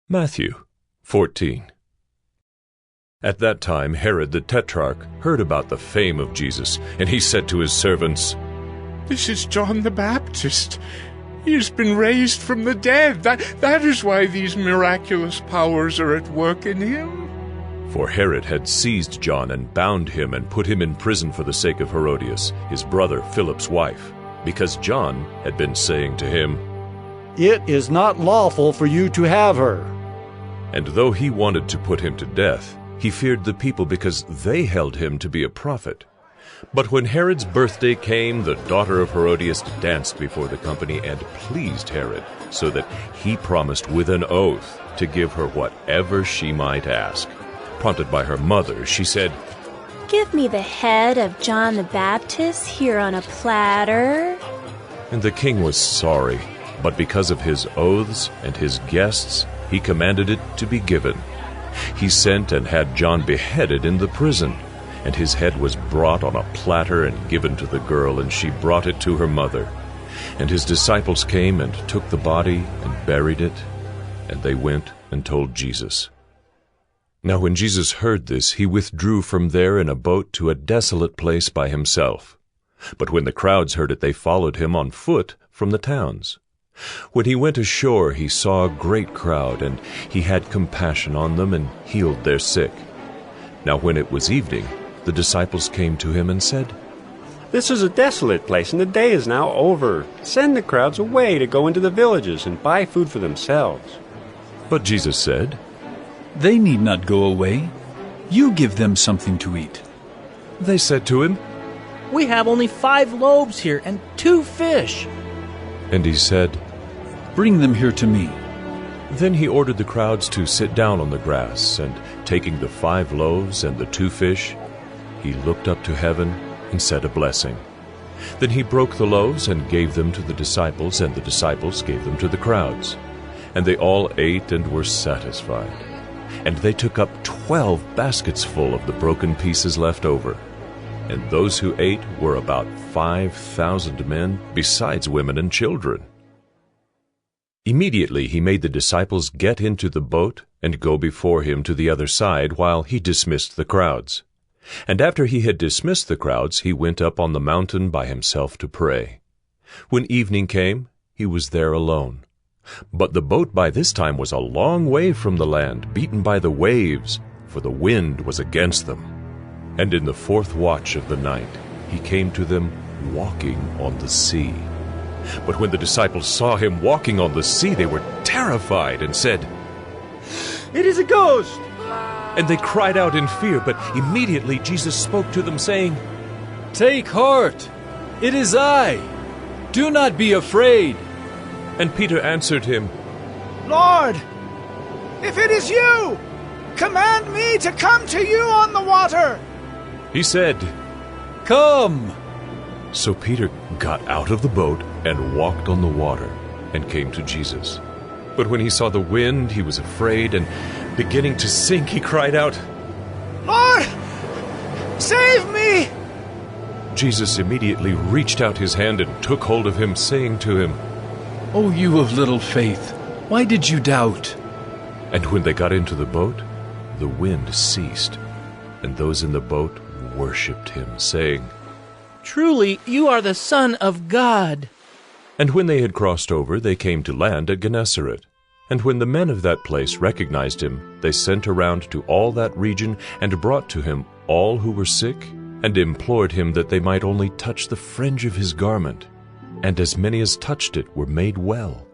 Matthew 14. At that time Herod the Tetrarch heard about the fame of Jesus, and he said to his servants, "This is John the Baptist. He has been raised from the dead. That is why these miraculous powers are at work in him." For Herod had seized John and bound him and put him in prison for the sake of Herodias, his brother Philip's wife, because John had been saying to him, "It is not lawful for you to have her." And though he wanted to put him to death, he feared the people because they held him to be a prophet. But when Herod's birthday came, the daughter of Herodias danced before the company and pleased Herod, so that he promised with an oath to give her whatever she might ask. Prompted by her mother, she said, "Give me the head of John the Baptist here on a platter." And the king was sorry, but because of his oaths and his guests, he commanded it to be given. He sent and had John beheaded in the prison, and his head was brought on a platter and given to the girl, and she brought it to her mother. And his disciples came and took the body and buried it, and they went and told Jesus. Now when Jesus heard this, he withdrew from there in a boat to a desolate place by himself. But when the crowds heard it, they followed him on foot from the towns. When he went ashore, he saw a great crowd, and he had compassion on them and healed their sick. Now when it was evening, the disciples came to him and said, "This is a desolate place, and the day is now over. Send the crowds away to go into the villages and buy food for themselves." But Jesus said, "They need not go away. You give them something to eat." They said to him, "We have only 5 loaves here and 2 fish. And he said, "Bring them here to me." Then he ordered the crowds to sit down on the grass, and taking the 5 loaves and the 2 fish, he looked up to heaven and said a blessing. Then he broke the loaves and gave them to the disciples, and the disciples gave them to the crowds. And they all ate and were satisfied. And they took up 12 baskets full of the broken pieces left over. And those who ate were about 5,000 men, besides women and children. Immediately he made the disciples get into the boat and go before him to the other side while he dismissed the crowds. And after he had dismissed the crowds, he went up on the mountain by himself to pray. When evening came, he was there alone. But the boat by this time was a long way from the land, beaten by the waves, for the wind was against them. And in the 4th watch of the night, he came to them walking on the sea. But when the disciples saw him walking on the sea, they were terrified and said, "It is a ghost!" And they cried out in fear, but immediately Jesus spoke to them, saying, "Take heart! It is I! Do not be afraid!" And Peter answered him, "Lord, if it is you, command me to come to you on the water." He said, "Come!" So Peter got out of the boat and walked on the water and came to Jesus. But when he saw the wind, he was afraid, and beginning to sink, he cried out, "Lord, save me!" Jesus immediately reached out his hand and took hold of him, saying to him, "O you of little faith, why did you doubt?" And when they got into the boat, the wind ceased, and those in the boat worshipped him, saying, Truly, you are the Son of God." And when they had crossed over, they came to land at Gennesaret. And when the men of that place recognized him, they sent around to all that region and brought to him all who were sick, and implored him that they might only touch the fringe of his garment. And as many as touched it were made well.